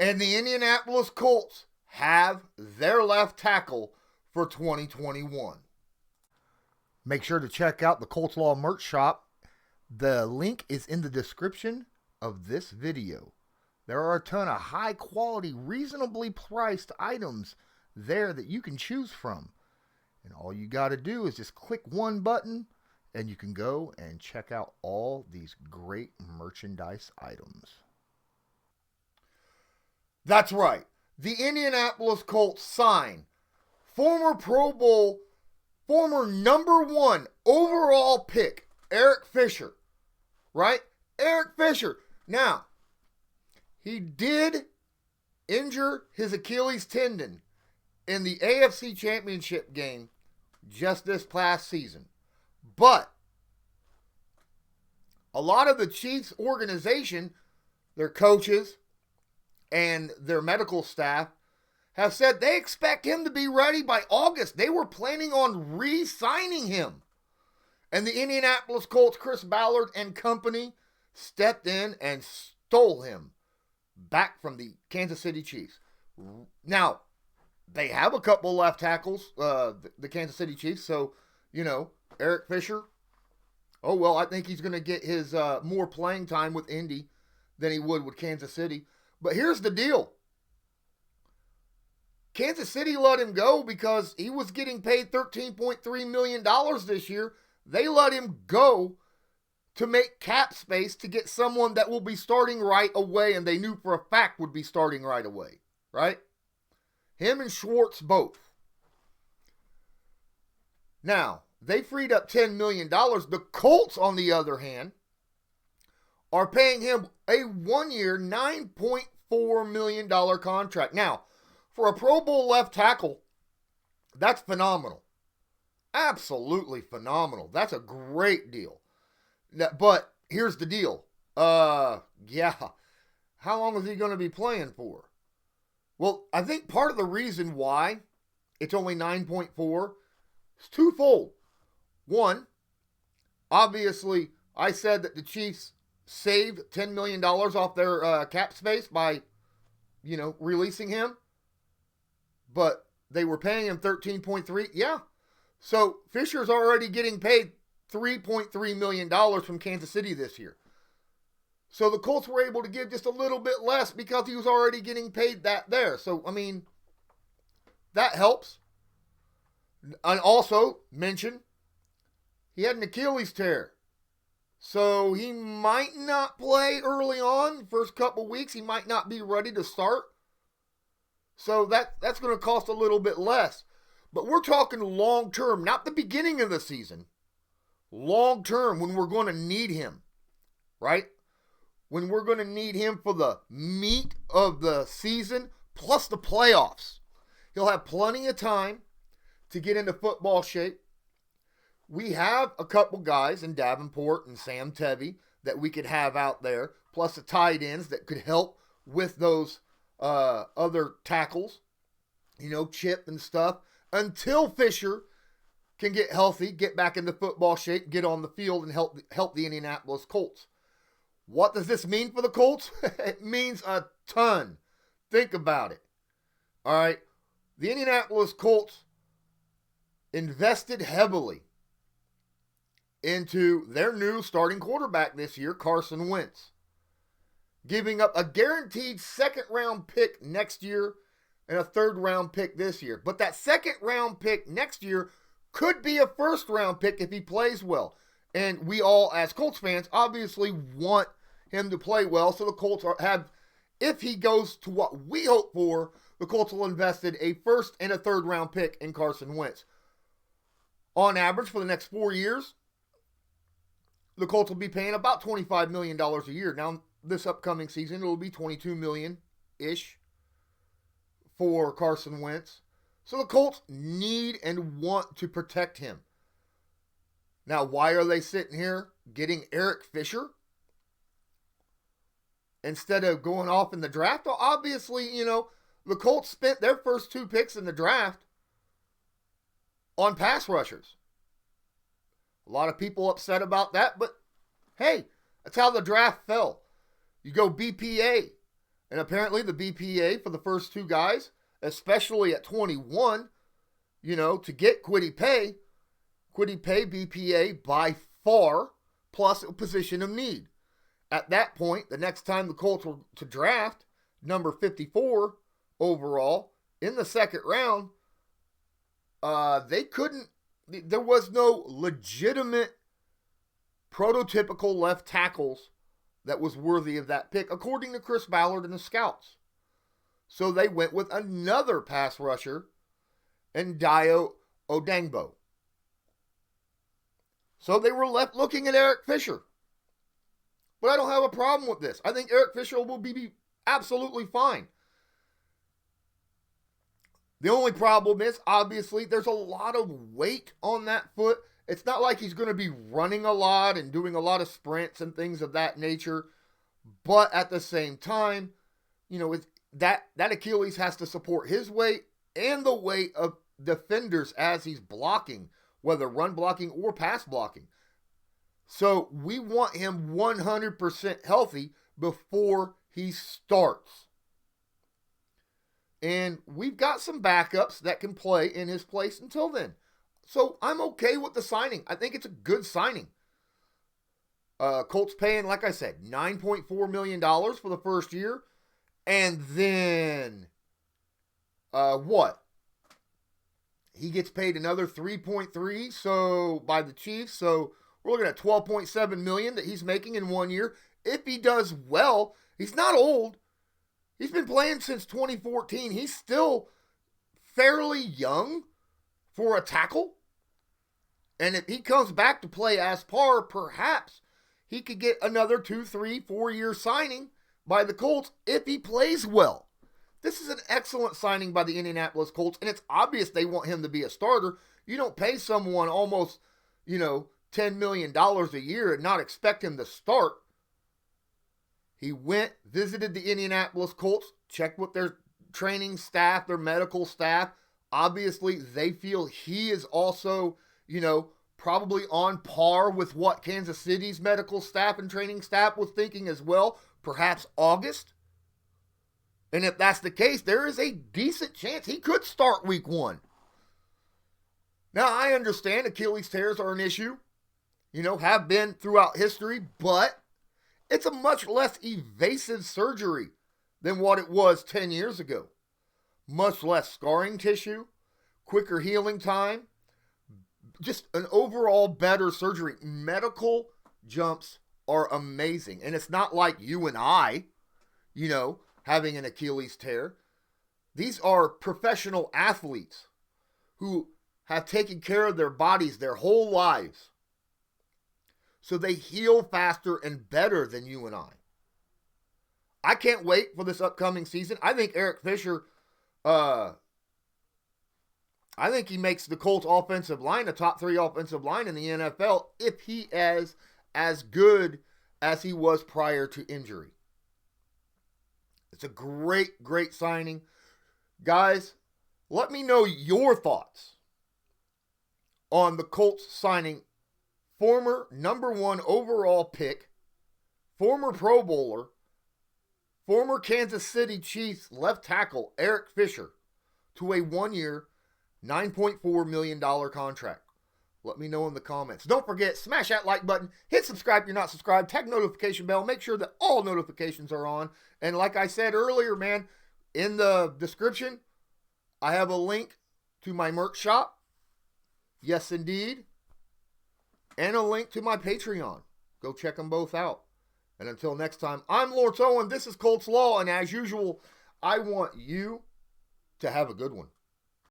And the Indianapolis Colts have their left tackle for 2021. Make sure to check out the Colts Law merch shop. The link is in the description of this video. There are a ton of high quality, reasonably priced items there that you can choose from. And all you got to do is just click one button and you can go and check out all these great merchandise items. That's right. The Indianapolis Colts Sign. Former Pro Bowl, former number 1 overall pick, Eric Fisher. Right? Eric Fisher. Now, he did injure his Achilles tendon in the AFC Championship game just this past season. But a lot of the Chiefs organization, their coaches, and their medical staff have said they expect him to be ready by August. They were planning on re-signing him. And the Indianapolis Colts, Chris Ballard and company, stepped in and stole him back from the Kansas City Chiefs. Now, they have a couple left tackles, the Kansas City Chiefs. So, Eric Fisher, I think he's going to get his more playing time with Indy than he would with Kansas City. But here's the deal. Kansas City let him go because he was getting paid $13.3 million this year. They let him go to make cap space to get someone that will be starting right away, and they knew for a fact would be starting right away, right? Him and Schwartz both. Now, they freed up $10 million. The Colts, on the other hand, are paying him a 1-year, $9.4 million contract. Now, for a Pro Bowl left tackle, that's phenomenal. Absolutely phenomenal. That's a great deal. But here's the deal. How long is he going to be playing for? Well, I think part of the reason why it's only 9.4 is twofold. One, obviously, I said that the Chiefs saved $10 million off their cap space by, releasing him. But they were paying him 13.3. Yeah. So Fisher's already getting paid $3.3 million from Kansas City this year. So the Colts were able to give just a little bit less because he was already getting paid that there. So, that helps. And also mention, he had an Achilles tear. So he might not play early on. First couple weeks, he might not be ready to start. So that's going to cost a little bit less. But we're talking long term, not the beginning of the season. Long term, when we're going to need him, right? When we're going to need him for the meat of the season, plus the playoffs. He'll have plenty of time to get into football shape. We have a couple guys in Davenport and Sam Tevy that we could have out there, plus the tight ends that could help with those other tackles, Chip and stuff, until Fisher can get healthy, get back into football shape, get on the field, and help the Indianapolis Colts. What does this mean for the Colts? It means a ton. Think about it. All right. The Indianapolis Colts invested heavily into their new starting quarterback this year, Carson Wentz, giving up a guaranteed second-round pick next year and a third-round pick this year. But that second-round pick next year could be a first-round pick if he plays well. And we all, as Colts fans, obviously want him to play well. So the Colts if he goes to what we hope for, the Colts will invest in a first and a third-round pick in Carson Wentz. On average, for the next 4 years, the Colts will be paying about $25 million a year. Now, this upcoming season, it will be $22 million-ish for Carson Wentz. So the Colts need and want to protect him. Now, why are they sitting here getting Eric Fisher instead of going off in the draft? Well, obviously, the Colts spent their first 2 picks in the draft on pass rushers. A lot of people upset about that, but hey, that's how the draft fell. You go BPA And apparently the BPA for the first two guys, especially at 21, to get Kwity Paye BPA by far, plus a position of need. At that point, the next time the Colts were to draft number 54 overall in the second round, there was no legitimate prototypical left tackles that was worthy of that pick, according to Chris Ballard and the scouts. So they went with another pass rusher, and Dio Odangbo. So they were left looking at Eric Fisher. But I don't have a problem with this. I think Eric Fisher will be absolutely fine. The only problem is, obviously, there's a lot of weight on that foot. It's not like he's going to be running a lot and doing a lot of sprints and things of that nature. But at the same time, that Achilles has to support his weight and the weight of defenders as he's blocking, whether run blocking or pass blocking. So we want him 100% healthy before he starts. And we've got some backups that can play in his place until then. So I'm okay with the signing. I think it's a good signing. Colts paying, like I said, $9.4 million for the first year. And then, what? He gets paid another 3.3 so by the Chiefs. So we're looking at $12.7 million that he's making in 1 year. If he does well, he's not old. He's been playing since 2014. He's still fairly young for a tackle. And if he comes back to play as par, perhaps he could get another 2, 3, 4 year signing by the Colts if he plays well. This is an excellent signing by the Indianapolis Colts, and it's obvious they want him to be a starter. You don't pay someone almost, $10 million a year and not expect him to start. He went, visited the Indianapolis Colts, checked with their training staff, their medical staff. Obviously, they feel he is also, probably on par with what Kansas City's medical staff and training staff was thinking as well, perhaps August. And if that's the case, there is a decent chance he could start week 1. Now, I understand Achilles tears are an issue, have been throughout history, but it's a much less evasive surgery than what it was 10 years ago. Much less scarring tissue, quicker healing time, just an overall better surgery. Medical jumps are amazing. And it's not like you and I, having an Achilles tear. These are professional athletes who have taken care of their bodies their whole lives. So they heal faster and better than you and I. I can't wait for this upcoming season. I think Eric Fisher, I think he makes the Colts offensive line a top 3 offensive line in the NFL if he is as good as he was prior to injury. It's a great, great signing. Guys, let me know your thoughts on the Colts signing former number 1 overall pick, former Pro Bowler, former Kansas City Chiefs left tackle Eric Fisher to a 1-year, $9.4 million contract. Let me know in the comments. Don't forget, smash that like button, hit subscribe if you're not subscribed, tag notification bell, make sure that all notifications are on. And like I said earlier, man, in the description, I have a link to my merch shop. Yes, indeed. And a link to my Patreon. Go check them both out. And until next time, I'm Lawrence Owen. This is Colts Law. And as usual, I want you to have a good one.